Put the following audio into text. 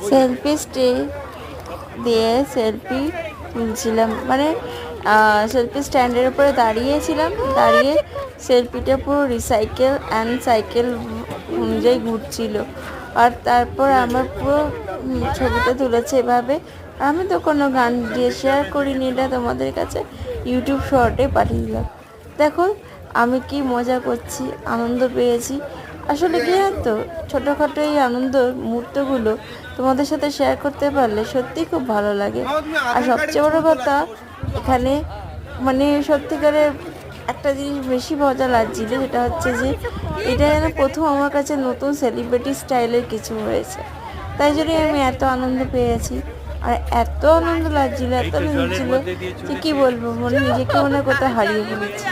Selfie stick দিয়ে selfie তুলছিলাম, মানে selfie স্ট্যান্ডের উপরে দাঁড়িয়েছিলাম, দাঁড়িয়ে সেলফিটা পুরো রিসাইকেল অ্যান্ড সাইকেল অনুযায়ী ঘুরছিল। আর তারপর আমার পুরো ছবিটা তুলেছে এভাবে। আমি তো কোনো গান দিয়ে শেয়ার করিনি, এটা তোমাদের কাছে ইউটিউব শর্টে পাঠিয়ে দিলাম। দেখো আমি কি মজা করছি, আনন্দ পেয়েছি। আসলে কি তো ছোটোখাটো এই আনন্দ মুহূর্তগুলো তোমাদের সাথে শেয়ার করতে পারলে সত্যি খুব ভালো লাগে। আর সবচেয়ে বড় কথা এখানে মানে সত্যিকারের একটা জিনিস বেশি মজা লাগছিল, সেটা হচ্ছে যে এটা যেন প্রথম আমার কাছে নতুন সেলিব্রিটি স্টাইলের কিছু হয়েছে, তাই জন্যই আমি এত আনন্দ পেয়েছি। আর এত আনন্দ লাগছিল, এত আনন্দ ছিল যে কী বলবো, নিজেকে মনে কোথাও হারিয়ে ফেলেছি।